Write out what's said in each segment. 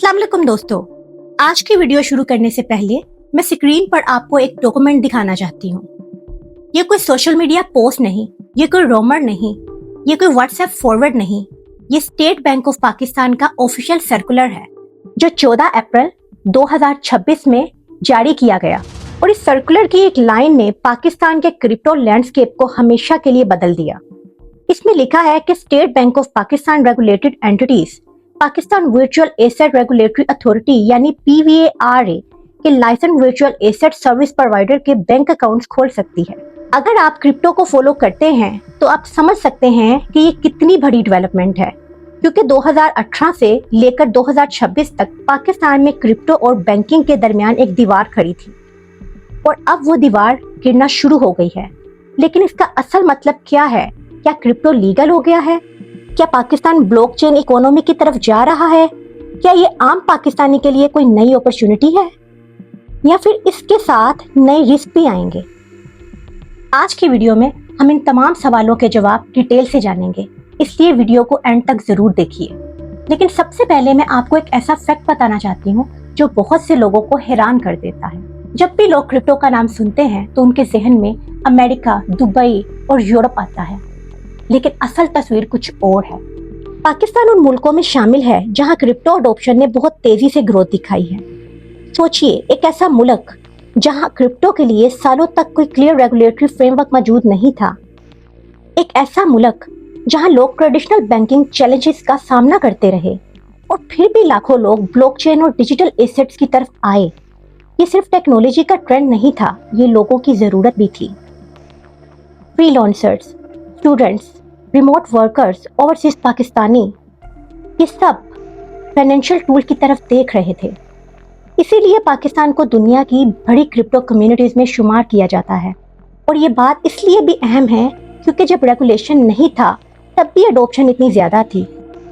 अस्सलाम वालेकुम दोस्तों, आज की वीडियो शुरू करने से पहले मैं स्क्रीन पर आपको एक डॉक्यूमेंट दिखाना चाहती हूँ। ये कोई सोशल मीडिया पोस्ट नहीं, ये कोई रोमर नहीं, ये कोई व्हाट्सएप फॉरवर्ड नहीं, ये स्टेट बैंक ऑफ पाकिस्तान का ऑफिशियल सर्कुलर है जो 14 अप्रैल 2026 में जारी किया गया। और इस सर्कुलर की एक लाइन ने पाकिस्तान के क्रिप्टो लैंडस्केप को हमेशा के लिए बदल दिया। इसमें लिखा है कि State Bank of Pakistan regulated entities Pakistan Virtual Asset Regulatory Authority यानी PVARA के licence virtual asset service provider के बैंक अकाउंट्स खोल सकती है। अगर आप क्रिप्टो को फॉलो करते हैं तो आप समझ सकते हैं कि ये कितनी बड़ी डेवलपमेंट है, क्योंकि 2018 से लेकर 2026 तक पाकिस्तान में क्रिप्टो और बैंकिंग के दरमियान एक दीवार खड़ी थी और अब वो दीवार गिरना शुरू हो गई है। लेकिन इसका असल मतलब क्या है? क्या क्रिप्टो लीगल हो गया है? क्या पाकिस्तान ब्लॉकचेन इकोनॉमी की तरफ जा रहा है? क्या ये आम पाकिस्तानी के लिए कोई नई अपॉर्चुनिटी है या फिर इसके साथ नए रिस्क भी आएंगे? आज की वीडियो में हम इन तमाम सवालों के जवाब डिटेल से जानेंगे, इसलिए वीडियो को एंड तक जरूर देखिए। लेकिन सबसे पहले मैं आपको एक ऐसा फैक्ट बताना चाहती हूँ जो बहुत से लोगों को हैरान कर देता है। जब भी लोग क्रिप्टो का नाम सुनते हैं तो उनके जहन में अमेरिका, दुबई और यूरोप आता है, लेकिन असल तस्वीर कुछ और है। पाकिस्तान उन मुल्कों में शामिल है जहां क्रिप्टो अडॉप्शन ने बहुत तेजी से ग्रोथ दिखाई है। सोचिए, एक ऐसा मुल्क जहां क्रिप्टो के लिए सालों तक कोई क्लियर रेगुलेटरी फ्रेमवर्क मौजूद नहीं था। एक ऐसा मुल्क जहां लोग ट्रेडिशनल बैंकिंग चैलेंजेस का सामना करते रहे और फिर भी लाखों लोग ब्लॉकचेन और डिजिटल एसेट्स की तरफ आए। ये सिर्फ टेक्नोलॉजी का ट्रेंड नहीं था, ये लोगों की जरूरत भी थी। Freelancers, students, remote workers, overseas Pakistani, ये सब फाइनेंशियल टूल की तरफ देख रहे थे। इसीलिए पाकिस्तान को दुनिया की बड़ी क्रिप्टो कम्युनिटीज में शुमार किया जाता है। और ये बात इसलिए भी अहम है क्योंकि जब रेगुलेशन नहीं था तब भी अडॉप्शन इतनी ज्यादा थी।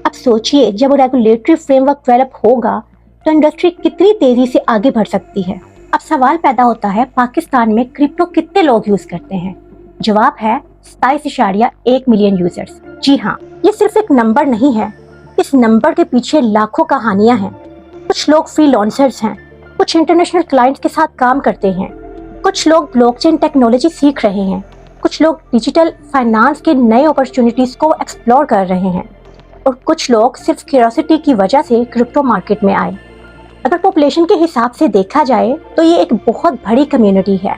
अब सोचिए, जब रेगुलेटरी फ्रेमवर्क डेवलप होगा तो इंडस्ट्री कितनी तेजी से आगे बढ़ सकती है। अब सवाल पैदा होता है, पाकिस्तान में क्रिप्टो कितने लोग यूज करते हैं? जवाब है 27.1 मिलियन यूजर्स। जी हाँ, ये सिर्फ एक नंबर नहीं है, इस नंबर के पीछे लाखों कहानियां हैं। कुछ लोग फ्रीलांसर्स हैं, कुछ इंटरनेशनल क्लाइंट्स के साथ काम करते हैं, कुछ लोग ब्लॉकचेन टेक्नोलॉजी सीख रहे हैं, कुछ लोग डिजिटल फाइनेंस के नए अपॉर्चुनिटीज को एक्सप्लोर कर रहे हैं और कुछ लोग सिर्फ क्यूरियोसिटी की वजह से क्रिप्टो मार्केट में आए। अगर पॉपुलेशन के हिसाब से देखा जाए तो ये एक बहुत बड़ी कम्युनिटी है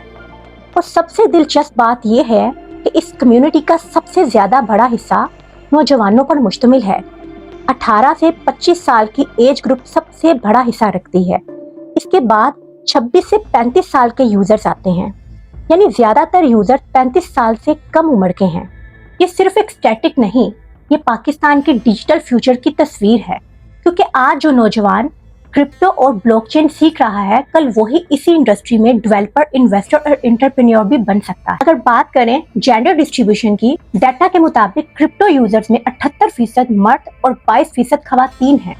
और सबसे दिलचस्प बात यह है कि इस कम्युनिटी का सबसे ज्यादा बड़ा हिस्सा नौजवानों पर मुश्तमिल है। 18 से 25 साल की एज ग्रुप सबसे बड़ा हिस्सा रखती है। इसके बाद 26 से 35 साल के यूजर्स आते हैं, यानी ज्यादातर यूजर 35 साल से कम उम्र के हैं। ये सिर्फ एक स्टैटिक नहीं, ये पाकिस्तान के डिजिटल फ्यूचर की तस्वीर है, क्योंकि आज जो नौजवान क्रिप्टो और ब्लॉकचेन सीख रहा है, कल वही इसी इंडस्ट्री में डेवलपर, इन्वेस्टर और एंटरप्रेन्योर भी बन सकता है। अगर बात करें जेंडर डिस्ट्रीब्यूशन की, डाटा के मुताबिक क्रिप्टो यूजर्स में 78% मर्द और 22% खवातीन हैं।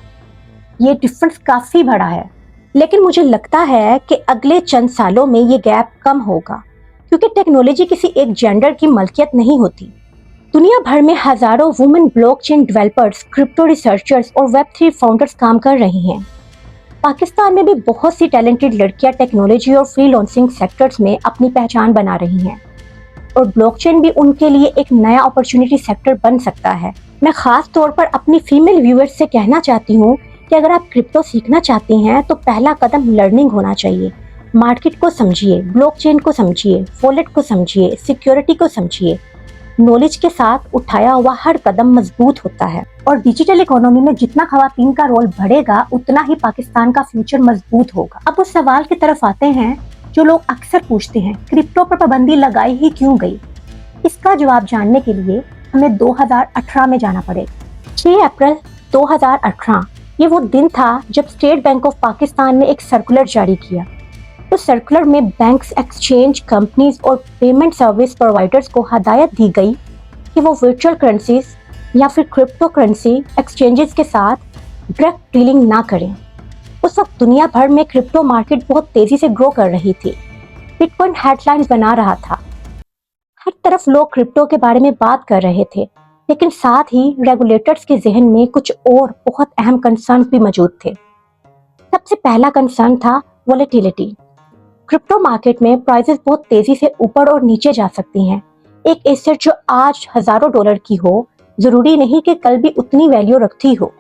ये डिफरेंस काफी बड़ा है, लेकिन मुझे लगता है कि अगले चंद सालों में ये गैप कम होगा, क्योंकि टेक्नोलॉजी किसी एक जेंडर की मलकियत नहीं होती। दुनिया भर में हजारों women blockchain developers, crypto researchers और वेब3 फाउंडर्स काम कर रही हैं। पाकिस्तान में भी बहुत सी टैलेंटेड लड़कियां टेक्नोलॉजी और फ्रीलांसिंग सेक्टर्स में अपनी पहचान बना रही हैं और ब्लॉकचेन भी उनके लिए एक नया अपॉर्चुनिटी सेक्टर बन सकता है। मैं खास तौर पर अपनी फीमेल व्यूअर्स से कहना चाहती हूँ कि अगर आप क्रिप्टो सीखना चाहती हैं तो पहला कदम लर्निंग होना चाहिए। मार्केट को समझिए, ब्लॉकचेन को समझिए, वॉलेट को समझिए, सिक्योरिटी को समझिए। नॉलेज के साथ उठाया हुआ हर कदम मजबूत होता है और डिजिटल इकोनॉमी में जितना खवातीन का रोल बढ़ेगा उतना ही पाकिस्तान का फ्यूचर मजबूत होगा। अब उस सवाल की तरफ आते हैं जो लोग अक्सर पूछते हैं, क्रिप्टो पर पाबंदी लगाई ही क्यों गई? इसका जवाब जानने के लिए हमें 2018 में जाना पड़ेगा। 6 अप्रैल 2018 ये वो दिन था जब स्टेट बैंक ऑफ पाकिस्तान ने एक सर्कुलर जारी किया। उस सर्कुलर में बैंक्स, एक्सचेंज कंपनीज और पेमेंट सर्विस प्रोवाइडर्स को हदायत दी गई कि वो वर्चुअल करेंसीज या फिर क्रिप्टो करेंसी एक्सचेंजेस के साथ डायरेक्ट डीलिंग ना करें। उस वक्त दुनिया भर में क्रिप्टो मार्केट बहुत तेजी से ग्रो कर रही थी। बिटकॉइन हेडलाइंस बना रहा था, हर तरफ लोग क्रिप्टो के बारे में बात कर रहे थे, लेकिन साथ ही रेगुलेटर्स के जहन में कुछ और बहुत अहम कंसर्न भी मौजूद थे। सबसे पहला कंसर्न था वोलेटिलिटी। क्रिप्टो मार्केट में प्राइसेस बहुत तेजी से ऊपर और नीचे जा सकती हैं। एक एसेट जो आज हजारों डॉलर की हो, जरूरी नहीं कि कल भी उतनी वैल्यू रखती हो।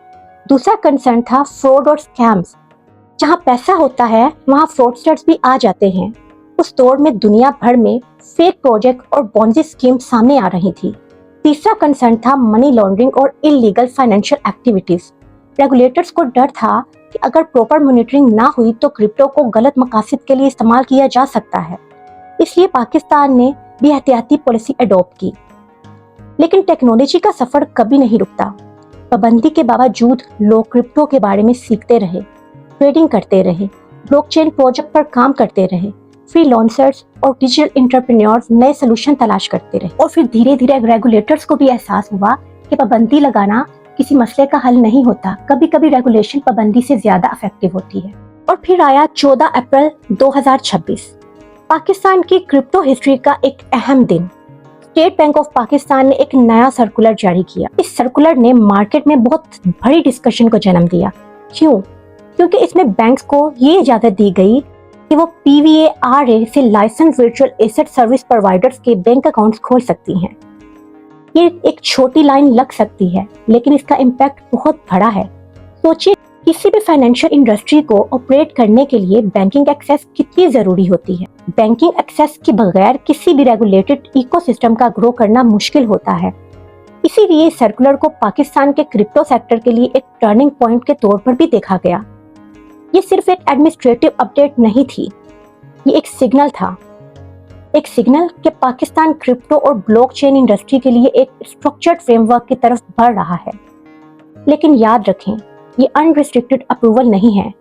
दूसरा कंसर्न था फ्रॉड और स्कैम्स। जहां पैसा होता है वहां फ्रॉडस्टर्स भी आ जाते हैं। उस दौर में दुनिया भर में फेक प्रोजेक्ट और पॉन्जी स्कीम सामने आ रही थी। तीसरा कंसर्न था मनी लॉन्ड्रिंग और इलीगल फाइनेंशियल एक्टिविटीज। रेगुलेटर्स को डर था कि अगर प्रॉपर मॉनिटरिंग ना हुई तो क्रिप्टो को गलत मकासद के लिए इस्तेमाल किया जा सकता है। इसलिए पाकिस्तान ने भी एहतियाती पॉलिसी अडॉप्ट की। लेकिन टेक्नोलॉजी का सफर कभी नहीं रुकता। पाबंदी के बावजूद लोग क्रिप्टो के बारे में सीखते रहे, ट्रेडिंग करते रहे, ब्लॉकचेन प्रोजेक्ट पर काम करते रहे। फ्रीलांसर्स और डिजिटल एंटरप्रेन्योर्स नए सोल्यूशन तलाश करते रहे। और फिर धीरे धीरे रेगुलेटर्स को भी एहसास हुआ कि पाबंदी लगाना किसी मसले का हल नहीं होता। कभी कभी रेगुलेशन पाबंदी से ज्यादा इफेक्टिव होती है। और फिर आया 14 अप्रैल 2026, पाकिस्तान की क्रिप्टो हिस्ट्री का एक अहम दिन। स्टेट बैंक ऑफ पाकिस्तान ने एक नया सर्कुलर जारी किया। इस सर्कुलर ने मार्केट में बहुत बड़ी डिस्कशन को जन्म दिया। क्यों? क्योंकि इसमें बैंक्स को ये इजाजत दी गई कि वो PVARA से licence virtual asset service providers के बैंक अकाउंट्स खोल सकती हैं। ये एक छोटी लाइन लग सकती है, लेकिन इसका इम्पैक्ट बहुत बड़ा है। सोचिए, किसी भी फाइनेंशियल इंडस्ट्री को ऑपरेट करने के लिए बैंकिंग एक्सेस कितनी जरूरी होती है। बैंकिंग एक्सेस के बगैर किसी भी रेगुलेटेड इकोसिस्टम का ग्रो करना मुश्किल होता है। इसीलिए सर्कुलर को पाकिस्तान के क्रिप्टो सेक्टर के लिए एक टर्निंग पॉइंट के तौर पर भी देखा गया। ये सिर्फ एक एडमिनिस्ट्रेटिव अपडेट नहीं थी, ये एक सिग्नल था। एक सिग्नल कि पाकिस्तान क्रिप्टो और ब्लॉकचेन इंडस्ट्री के लिए एक स्ट्रक्चर्ड फ्रेमवर्क की तरफ बढ़ रहा है। लेकिन याद रखें, ये अनरिस्ट्रिक्टेड अप्रूवल नहीं है।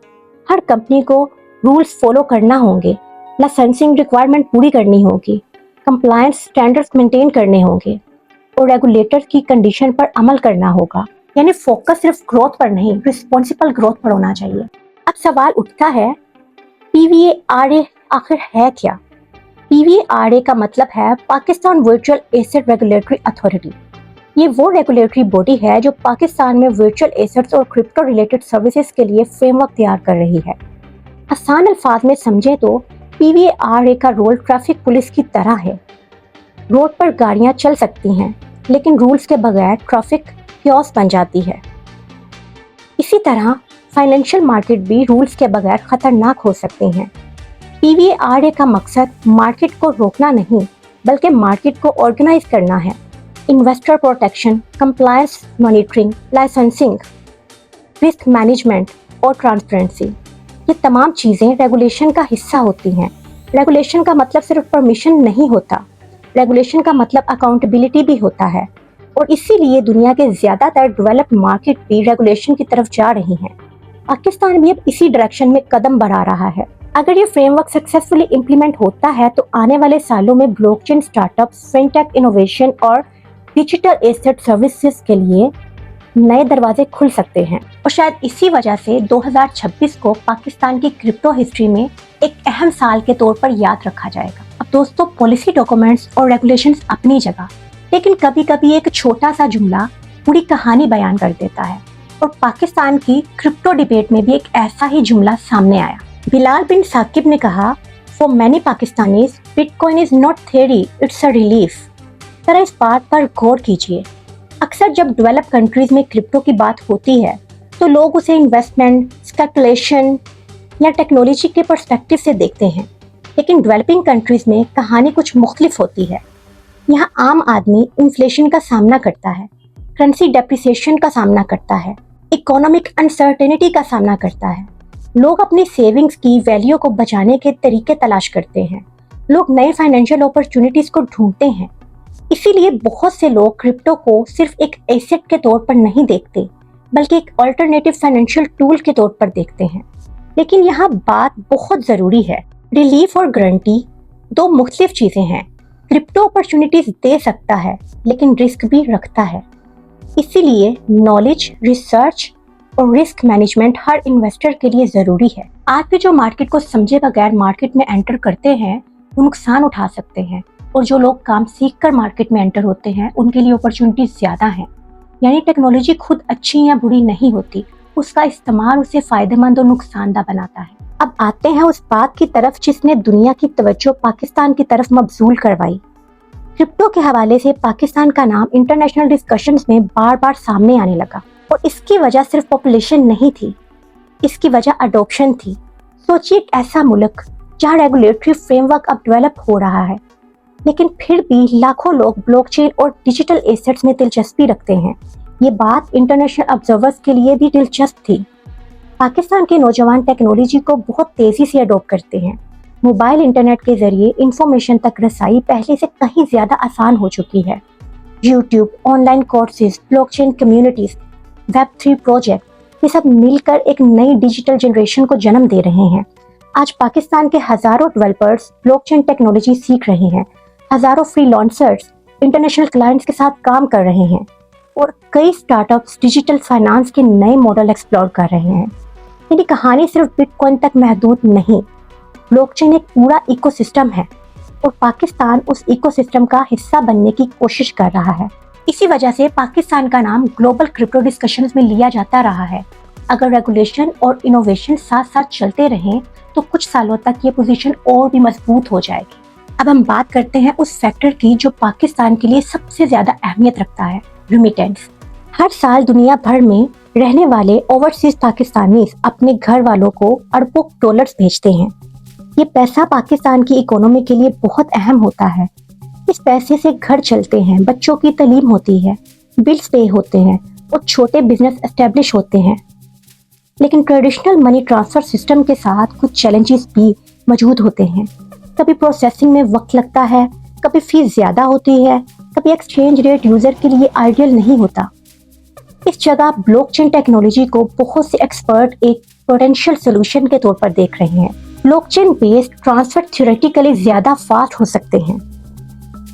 हर कंपनी को रूल्स फॉलो करना होंगे, लाइसेंसिंग रिक्वायरमेंट पूरी करनी होगी, कंप्लायंस स्टैंडर्ड्स मेंटेन करने होंगे और रेगुलेटर की कंडीशन पर अमल करना होगा। यानी फोकस सिर्फ ग्रोथ पर नहीं, रिस्पॉन्सिबल ग्रोथ पर होना चाहिए। अब सवाल उठता है, PVARA आखिर है क्या? PVARA का मतलब है Pakistan Virtual Asset Regulatory authority. ये वो रेगुलेटरी बॉडी है जो पाकिस्तान में वर्चुअल एसेट्स और क्रिप्टो रिलेटेड सर्विसेज के लिए फ्रेमवर्क तैयार कर रही है। आसान अल्फाज में समझे तो PVARA का रोल ट्रैफिक पुलिस की तरह है। रोड पर गाड़ियां चल सकती हैं, लेकिन रूल्स के बगैर ट्रैफिक क्योस बन जाती है। इसी तरह फाइनेंशियल मार्केट भी रूल्स के बगैर खतरनाक हो सकते हैं। PVARA का मकसद मार्केट को रोकना नहीं, बल्कि मार्केट को ऑर्गेनाइज करना है। Investor protection, compliance monitoring, licensing, risk management और ट्रांसपेरेंसी, ये तमाम चीज़ें रेगुलेशन का हिस्सा होती हैं। रेगुलेशन का मतलब सिर्फ परमिशन नहीं होता, रेगुलेशन का मतलब अकाउंटेबिलिटी भी होता है। और इसीलिए दुनिया के ज़्यादातर डेवलप्ड मार्केट भी रेगुलेशन की तरफ जा रही हैं। पाकिस्तान भी अब इसी डायरेक्शन में कदम बढ़ा रहा है। अगर ये फ्रेमवर्क सक्सेसफुली इम्प्लीमेंट होता है तो आने वाले सालों में ब्लॉकचेन स्टार्टअप्स, फिनटेक इनोवेशन और डिजिटल एसेट सर्विसेज के लिए नए दरवाजे खुल सकते हैं। और शायद इसी वजह से 2026 को पाकिस्तान की क्रिप्टो हिस्ट्री में एक अहम साल के तौर पर याद रखा जाएगा। अब दोस्तों, पॉलिसी डॉक्यूमेंट्स और रेगुलेशंस अपनी जगह, लेकिन कभी कभी एक छोटा सा जुमला पूरी कहानी बयान कर देता है। और पाकिस्तान की क्रिप्टो डिबेट में भी एक ऐसा ही जुमला सामने आया। बिलाल बिन साकिब ने कहा, for many Pakistanis bitcoin is not theory, it's a relief. जरा इस बात पर गौर कीजिए। अक्सर जब डेवलप कंट्रीज में क्रिप्टो की बात होती है तो लोग उसे इन्वेस्टमेंट, स्पेकुलेशन या टेक्नोलॉजी के पर्सपेक्टिव से देखते हैं, लेकिन डेवलपिंग कंट्रीज में कहानी कुछ मुख्तलिफ होती है। यहाँ आम आदमी इन्फ्लेशन का सामना करता है, करेंसी डेप्रिसिएशन का सामना करता है, इकोनॉमिक अनसर्टेनिटी का सामना करता है। लोग अपनी सेविंग्स की वैल्यू को बचाने के तरीके तलाश करते हैं। लोग नए फाइनेंशियल अपॉर्चुनिटीज को ढूंढते हैं। इसीलिए बहुत से लोग क्रिप्टो को सिर्फ एक एसेट के तौर पर नहीं देखते, बल्कि एक अल्टरनेटिव फाइनेंशियल टूल के तौर पर देखते हैं। लेकिन यहाँ बात बहुत ज़रूरी है। रिलीफ और गारंटी दो मुख्तलिफ चीज़ें हैं। क्रिप्टो अपॉर्चुनिटीज दे सकता है, लेकिन रिस्क भी रखता है। इसीलिए नॉलेज, रिसर्च और रिस्क मैनेजमेंट हर इन्वेस्टर के लिए ज़रूरी है। आज भी जो मार्केट को समझे बगैर मार्केट में एंटर करते हैं वो नुकसान उठा सकते हैं, और जो लोग काम सीख कर मार्केट में एंटर होते हैं उनके लिए अपॉर्चुनिटीज ज़्यादा हैं। यानी टेक्नोलॉजी खुद अच्छी या बुरी नहीं होती, उसका इस्तेमाल उसे फायदेमंद और नुकसानदा बनाता है। अब आते हैं उस बात की तरफ जिसने दुनिया की तवज्जो पाकिस्तान की तरफ मबजूल करवाई। क्रिप्टो के हवाले से पाकिस्तान का नाम इंटरनेशनल डिस्कशंस में बार बार सामने आने लगा, और इसकी वजह सिर्फ पॉपुलेशन नहीं थी, इसकी वजह अडॉप्शन थी। सोचिए एक ऐसा मुल्क जहां रेगुलेटरी फ्रेमवर्क अब डेवलप हो रहा है, लेकिन फिर भी लाखों लोग ब्लॉकचेन और डिजिटल एसेट्स में दिलचस्पी रखते हैं। ये बात इंटरनेशनल ऑब्जर्वर्स के लिए भी दिलचस्प थी। पाकिस्तान के नौजवान टेक्नोलॉजी को बहुत तेजी से अडॉप्ट करते हैं। मोबाइल इंटरनेट के जरिए इंफॉर्मेशन तक रसाई पहले से कहीं ज्यादा आसान हो चुकी है। YouTube, online courses, blockchain communities, Web3 project, ये सब मिलकर एक नई डिजिटल जनरेशन को जन्म दे रहे हैं। आज पाकिस्तान के हजारों डेवलपर्स ब्लॉकचेन टेक्नोलॉजी सीख रहे हैं, हजारों फ्रीलांसर्स इंटरनेशनल क्लाइंट्स के साथ काम कर रहे हैं, और कई स्टार्टअप्स डिजिटल फाइनेंस के नए मॉडल एक्सप्लोर कर रहे हैं। मेरी कहानी सिर्फ बिटकॉइन तक महदूद नहीं, ब्लॉकचेन एक पूरा इकोसिस्टम है और पाकिस्तान उस इकोसिस्टम का हिस्सा बनने की कोशिश कर रहा है। इसी वजह से पाकिस्तान का नाम ग्लोबल क्रिप्टो डिस्कशंस में लिया जाता रहा है। अगर रेगुलेशन और इनोवेशन साथ साथ चलते रहें तो कुछ सालों तक ये पोजीशन और भी मजबूत हो जाएगी। अब हम बात करते हैं उस फैक्टर की जो पाकिस्तान के लिए सबसे ज्यादा अहमियत रखता है, रेमिटेंस। हर साल दुनिया भर में रहने वाले ओवरसीज पाकिस्तानीज अपने घर वालों को अरबों डॉलर्स भेजते हैं। ये पैसा पाकिस्तान की इकोनॉमी के लिए बहुत अहम होता है। इस पैसे से घर चलते हैं, बच्चों की तालीम होती है, बिल्स पे होते हैं और छोटे बिजनेस एस्टेब्लिश होते हैं। लेकिन ट्रेडिशनल मनी ट्रांसफर सिस्टम के साथ कुछ चैलेंजेस भी मौजूद होते हैं। कभी प्रोसेसिंग में वक्त लगता है, कभी फीस ज्यादा होती है, कभी एक्सचेंज रेट यूजर के लिए आइडियल नहीं होता। इस जगह ब्लॉकचेन टेक्नोलॉजी को बहुत से एक्सपर्ट एक पोटेंशियल सोल्यूशन के तौर पर देख रहे हैं। ब्लॉकचेन बेस्ड ट्रांसफर थ्योरेटिकली ज्यादा फास्ट हो सकते हैं,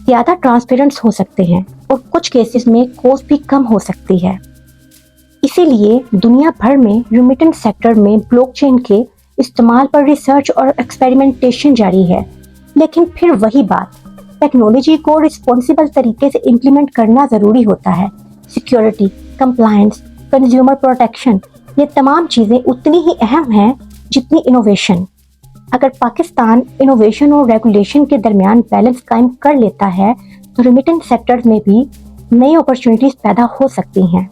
ज्यादा ट्रांसपेरेंट हो सकते हैं और कुछ केसेस में कॉस्ट भी कम हो सकती है। इसीलिए दुनिया भर में रेमिटेंस सेक्टर में ब्लॉकचेन के इस्तेमाल पर रिसर्च और एक्सपेरिमेंटेशन जारी है। लेकिन फिर वही बात, टेक्नोलॉजी को रिस्पॉन्सिबल तरीके से इम्प्लीमेंट करना ज़रूरी होता है। सिक्योरिटी, कंप्लायंस, कंज्यूमर प्रोटेक्शन, ये तमाम चीज़ें उतनी ही अहम हैं जितनी इनोवेशन। अगर पाकिस्तान इनोवेशन और रेगुलेशन के दरमियान बैलेंस कायम कर लेता है तो रेमिटेंस सेक्टर में भी नई अपॉर्चुनिटीज पैदा हो सकती हैं।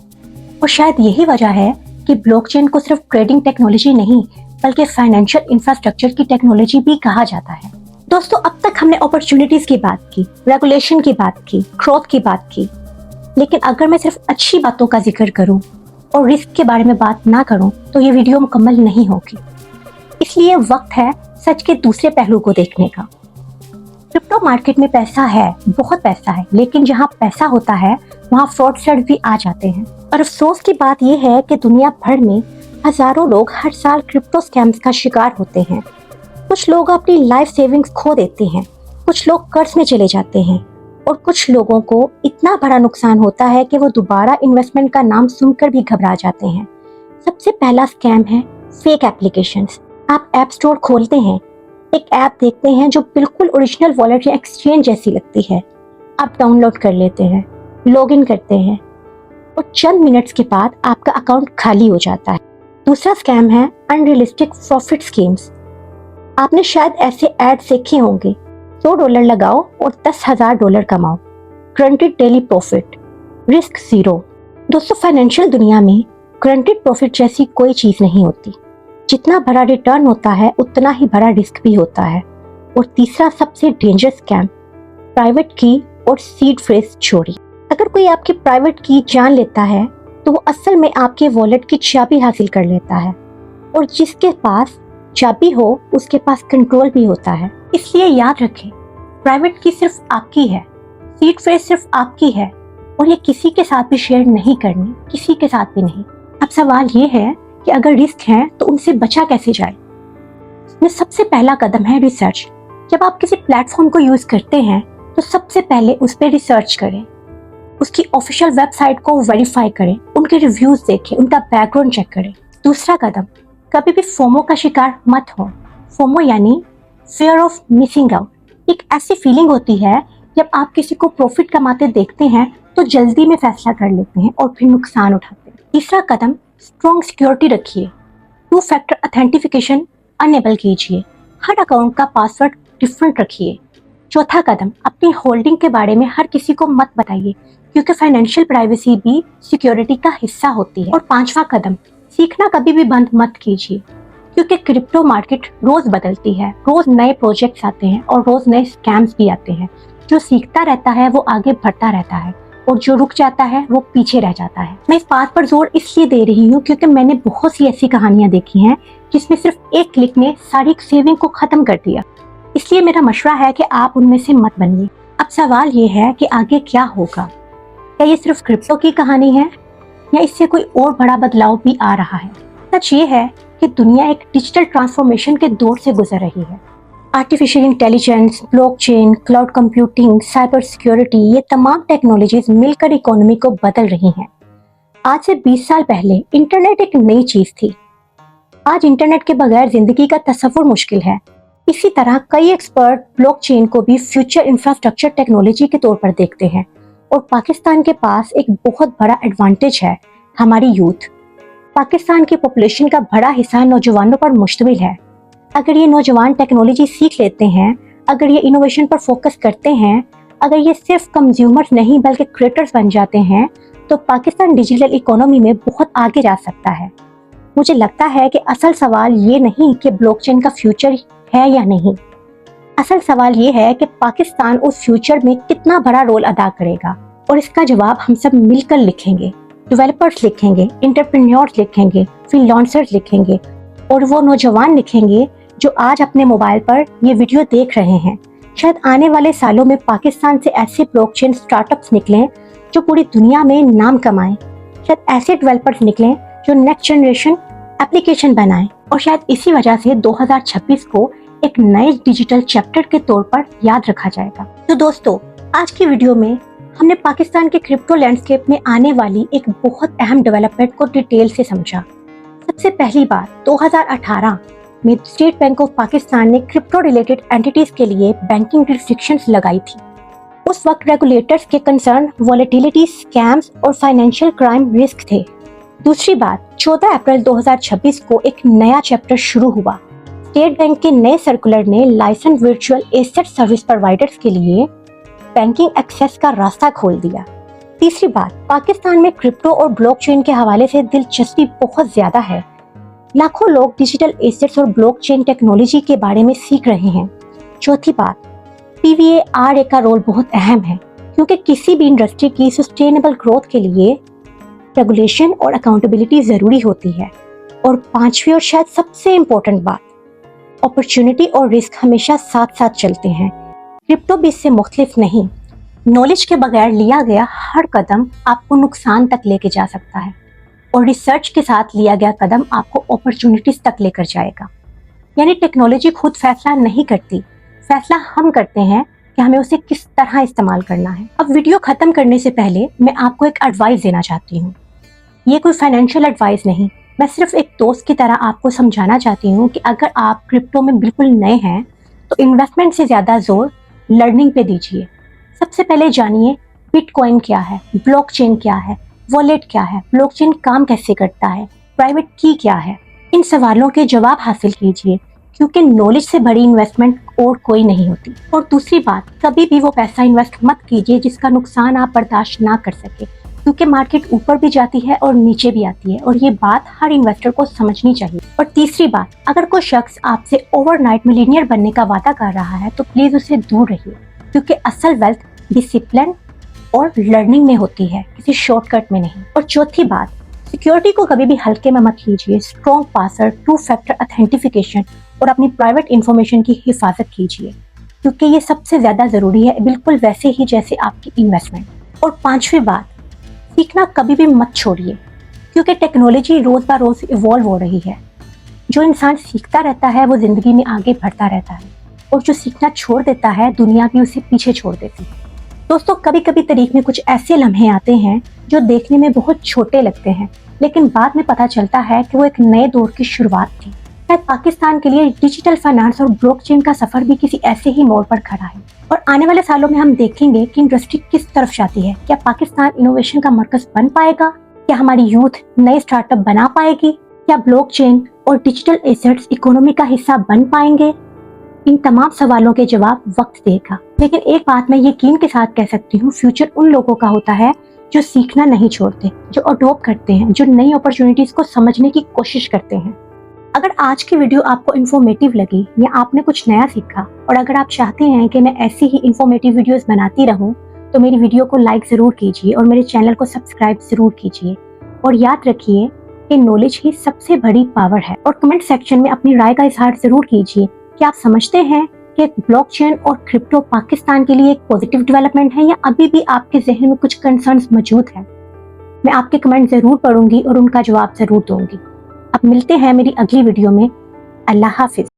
और शायद यही वजह है कि ब्लॉकचेन को सिर्फ ट्रेडिंग टेक्नोलॉजी नहीं बल्कि फाइनेंशियल इंफ्रास्ट्रक्चर की टेक्नोलॉजी भी कहा जाता है। दोस्तों, अब तक हमने अपॉर्चुनिटीज की बात की, रेगुलेशन की बात की, ग्रोथ की बात की, लेकिन अगर मैं सिर्फ अच्छी बातों का जिक्र करूं और रिस्क के बारे में बात ना करूं तो ये वीडियो मुकम्मल नहीं होगी। इसलिए वक्त है सच के दूसरे पहलू को देखने का। क्रिप्टो मार्केट में पैसा है, बहुत पैसा है, लेकिन जहां पैसा होता है वहां फ्रॉडस्टर्स भी आ जाते हैं। और अफसोस की बात यह है कि दुनिया भर में हजारों लोग हर साल क्रिप्टो स्कैम्स का शिकार होते हैं। कुछ लोग अपनी लाइफ सेविंग्स खो देते हैं, कुछ लोग कर्ज में चले जाते हैं और कुछ लोगों को इतना बड़ा नुकसान होता है कि वो दोबारा इन्वेस्टमेंट का नाम सुनकर भी घबरा जाते हैं। सबसे पहला स्कैम है फेक एप्लीकेशंस। आप ऐप स्टोर खोलते हैं, एक ऐप देखते हैं जो बिल्कुल ओरिजिनल वॉलेट या एक्सचेंज जैसी लगती है। आप डाउनलोड कर लेते हैं, लॉगिन करते हैं और चंद मिनट्स के बाद आपका अकाउंट खाली हो जाता है। दूसरा स्कैम है अनरियलिस्टिक प्रॉफिट स्कीम्स। आपने शायद ऐसे एड देखे होंगे, $100 लगाओ और $10,000 कमाओ, granted daily profit, risk zero. दोस्तों, फाइनेंशियल दुनिया में ग्रंटेड प्रॉफिट जैसी कोई चीज नहीं होती। जितना बड़ा रिटर्न होता है उतना ही बड़ा रिस्क भी होता है। और तीसरा सबसे डेंजरस स्कैम, प्राइवेट की और सीड फ्रेज चोरी। अगर कोई आपकी प्राइवेट की जान लेता है तो वो असल में आपके वॉलेट की चाबी हासिल कर लेता है, और जिसके पास चाबी हो उसके पास कंट्रोल भी होता है। इसलिए याद रखें, प्राइवेट की सिर्फ आपकी है, सीड फ्रेज सिर्फ आपकी है, और ये किसी के साथ भी शेयर नहीं करनी, किसी के साथ भी नहीं। अब सवाल ये है कि अगर रिस्क है तो उनसे बचा कैसे जाए। इसमें सबसे पहला कदम है रिसर्च। जब आप किसी प्लेटफॉर्म को यूज करते हैं तो सबसे पहले उस पर रिसर्च करें, उसकी ऑफिशियल वेबसाइट को वेरीफाई करें, उनके रिव्यूज देखें, उनका बैकग्राउंड चेक करें। दूसरा कदम, कभी भी फोमो का शिकार मत हो। फोमो यानी फियर ऑफ मिसिंग आउट। एक ऐसी फीलिंग होती है जब आप किसी को प्रॉफिट कमाते देखते हैं तो जल्दी में फैसला कर लेते हैं और फिर नुकसान उठाते हैं। तीसरा कदम, स्ट्रॉन्ग सिक्योरिटी रखिए। 2 फैक्टर ऑथेंटिफिकेशन अनेबल कीजिए। हर अकाउंट का पासवर्ड डिफरेंट रखिए। चौथा कदम, अपनी होल्डिंग के बारे में हर किसी को मत बताइए, क्योंकि फाइनेंशियल प्राइवेसी भी सिक्योरिटी का हिस्सा होती है। और पांचवा कदम, सीखना कभी भी बंद मत कीजिए, क्योंकि क्रिप्टो मार्केट रोज बदलती है, रोज नए प्रोजेक्ट्स आते हैं और रोज नए स्कैम्स भी आते हैं। जो सीखता रहता है वो आगे बढ़ता रहता है, और जो रुक जाता है वो पीछे रह जाता है। मैं इस बात पर जोर इसलिए दे रही हूँ क्योंकि मैंने बहुत सी ऐसी कहानियां देखी हैं जिसमें सिर्फ एक क्लिक ने सारी सेविंग को खत्म कर दिया। इसलिए मेरा मशवरा है कि आप उनमें से मत बनिए। अब सवाल ये है कि आगे क्या होगा। क्या ये सिर्फ क्रिप्टो की कहानी है, या इससे कोई और बड़ा बदलाव भी आ रहा है? सच ये है कि दुनिया एक डिजिटल ट्रांसफॉर्मेशन के दौर से गुजर रही है। Artificial intelligence, blockchain, cloud computing, cyber security, ये तमाम टेक्नोलॉजीज मिलकर इकोनॉमी को बदल रही हैं। आज से 20 साल पहले इंटरनेट एक नई चीज थी। आज इंटरनेट के बगैर जिंदगी का तसव्वुर मुश्किल है। इसी तरह कई एक्सपर्ट ब्लॉकचेन को भी फ्यूचर इंफ्रास्ट्रक्चर टेक्नोलॉजी के तौर पर देखते हैं। और पाकिस्तान के पास एक बहुत बड़ा एडवांटेज है, हमारी यूथ। पाकिस्तान की पॉपुलेशन का बड़ा हिस्सा नौजवानों पर मुश्तमिल है। अगर ये नौजवान टेक्नोलॉजी सीख लेते हैं, अगर ये इनोवेशन पर फोकस करते हैं, अगर ये सिर्फ कंज्यूमर्स नहीं बल्कि क्रिएटर्स बन जाते हैं, तो पाकिस्तान डिजिटल इकोनॉमी में बहुत आगे जा सकता है। मुझे लगता है कि असल सवाल ये नहीं कि ब्लॉकचेन का फ्यूचर है या नहीं। असल सवाल ये है कि पाकिस्तान उस फ्यूचर में कितना बड़ा रोल अदा करेगा, और इसका जवाब हम सब मिलकर लिखेंगे। डेवलपर्स लिखेंगे, एंटरप्रेन्योर्स लिखेंगे, फ्रीलांसर्स लिखेंगे, और वो नौजवान लिखेंगे जो आज अपने मोबाइल पर ये वीडियो देख रहे हैं। शायद आने वाले सालों में पाकिस्तान से ऐसे ब्लॉकचेन स्टार्टअप्स निकलें जो पूरी दुनिया में नाम कमाएं। शायद ऐसे डेवलपर्स निकलें जो नेक्स्ट जनरेशन एप्लीकेशन बनाएं। और शायद इसी वजह से 2026 को एक नए डिजिटल चैप्टर के तौर पर याद रखा जाएगा। तो दोस्तों, आज की वीडियो में हमने पाकिस्तान के क्रिप्टो लैंडस्केप में आने वाली एक बहुत अहम डेवलपमेंट को डिटेल से समझा। सबसे पहली बार 2018 में स्टेट बैंक ऑफ पाकिस्तान ने क्रिप्टो रिलेटेड एंटिटीज के लिए बैंकिंग रिस्ट्रिक्शंस लगाई थी। उस वक्त रेगुलेटर्स के कंसर्न वॉलेटिलिटी, स्कैम्स और फाइनेंशियल क्राइम रिस्क थे। दूसरी बात, 14 अप्रैल 2026 को एक नया चैप्टर शुरू हुआ। स्टेट बैंक के नए सर्कुलर ने licence virtual asset service providers के लिए बैंकिंग एक्सेस का रास्ता खोल दिया। तीसरी बात, पाकिस्तान में क्रिप्टो और ब्लॉकचेन के हवाले से दिलचस्पी बहुत ज्यादा है। लाखों लोग डिजिटल एसेट्स और ब्लॉकचेन टेक्नोलॉजी के बारे में सीख रहे हैं। चौथी बात, PVARA का रोल बहुत अहम है, क्योंकि किसी भी इंडस्ट्री की सस्टेनेबल ग्रोथ के लिए रेगुलेशन और अकाउंटेबिलिटी जरूरी होती है। और पांचवी और शायद सबसे इम्पोर्टेंट बात, अपॉर्चुनिटी और रिस्क हमेशा साथ साथ चलते हैं। क्रिप्टो भी इससे मुख्तलिफ नहीं। नॉलेज के बगैर लिया गया हर कदम आपको नुकसान तक लेके जा सकता है, और रिसर्च के साथ लिया गया कदम आपको अपॉर्चुनिटीज तक लेकर जाएगा। यानी टेक्नोलॉजी खुद फैसला नहीं करती, फैसला हम करते हैं कि हमें उसे किस तरह इस्तेमाल करना है। अब वीडियो खत्म करने से पहले मैं आपको एक एडवाइस देना चाहती हूँ। ये कोई फाइनेंशियल एडवाइस नहीं, मैं सिर्फ एक दोस्त की तरह आपको समझाना चाहती हूँ कि अगर आप क्रिप्टो में बिल्कुल नए हैं तो इन्वेस्टमेंट से ज्यादा जोर लर्निंग पे दीजिए। सबसे पहले जानिए बिटकॉइन क्या है, ब्लॉकचेन क्या है, वॉलेट क्या है, ब्लॉकचेन काम कैसे करता है, प्राइवेट की क्या है। इन सवालों के जवाब हासिल कीजिए, क्योंकि नॉलेज से बड़ी इन्वेस्टमेंट और कोई नहीं होती। और दूसरी बात, कभी भी वो पैसा इन्वेस्ट मत कीजिए जिसका नुकसान आप बर्दाश्त ना कर सके, क्योंकि मार्केट ऊपर भी जाती है और नीचे भी आती है, और ये बात हर इन्वेस्टर को समझनी चाहिए। और तीसरी बात, अगर कोई शख्स आपसे ओवरनाइट मिलियनियर बनने का वादा कर रहा है तो प्लीज उससे दूर रहिए, क्योंकि असल वेल्थ डिसिप्लिन और लर्निंग में होती है, किसी शॉर्टकट में नहीं। और चौथी बात, सिक्योरिटी को कभी भी हल्के में मत लीजिए। स्ट्रॉन्ग पासवर्ड, 2 फैक्टर ऑथेंटिफिकेशन और अपनी प्राइवेट इंफॉर्मेशन की हिफाजत कीजिए, क्योंकि ये सबसे ज्यादा जरूरी है, बिल्कुल वैसे ही जैसे आपकी इन्वेस्टमेंट। और पांचवी बात, सीखना कभी भी मत छोड़िए, क्योंकि टेक्नोलॉजी रोज ब रोज इवॉल्व हो रही है। जो इंसान सीखता रहता है वो जिंदगी में आगे बढ़ता रहता है, और जो सीखना छोड़ देता है दुनिया भी उसे पीछे छोड़ देती है। दोस्तों, कभी कभी तारीख में कुछ ऐसे लम्हे आते हैं जो देखने में बहुत छोटे लगते हैं, लेकिन बाद में पता चलता है कि वो एक नए दौर की शुरुआत थी। शायद पाकिस्तान के लिए डिजिटल फाइनेंस और ब्लॉकचेन का सफर भी किसी ऐसे ही मोड़ पर खड़ा है। और आने वाले सालों में हम देखेंगे कि इंडस्ट्री किस तरफ जाती है। क्या पाकिस्तान इनोवेशन का मरकज बन पाएगा, क्या हमारी यूथ नए स्टार्टअप बना पाएगी? क्या ब्लॉकचेन और डिजिटल एसेट्स इकोनॉमी का हिस्सा बन पाएंगे? इन तमाम सवालों के जवाब वक्त देगा, लेकिन एक बात मैं यकीन के साथ कह सकती हूँ, फ्यूचर उन लोगों का होता है जो सीखना नहीं छोड़ते, जो अडॉप्ट करते हैं, जो नई अपॉर्चुनिटीज को समझने की कोशिश करते हैं। अगर आज की वीडियो आपको इन्फॉर्मेटिव लगी या आपने कुछ नया सीखा, और अगर आप चाहते हैं कि मैं ऐसी ही इन्फॉर्मेटिव वीडियोस बनाती रहूं, तो मेरी वीडियो को लाइक ज़रूर कीजिए और मेरे चैनल को सब्सक्राइब ज़रूर कीजिए। और याद रखिए कि नॉलेज ही सबसे बड़ी पावर है। और कमेंट सेक्शन में अपनी राय का इजहार ज़रूर कीजिए कि आप समझते हैं कि ब्लॉकचेन और क्रिप्टो पाकिस्तान के लिए एक पॉजिटिव डेवलपमेंट है, या अभी भी आपके जहन में कुछ कंसर्न्स मौजूद हैं। मैं आपके कमेंट ज़रूर पढ़ूंगी और उनका जवाब ज़रूर दूंगी। अब मिलते हैं मेरी अगली वीडियो में। अल्लाह हाफिज।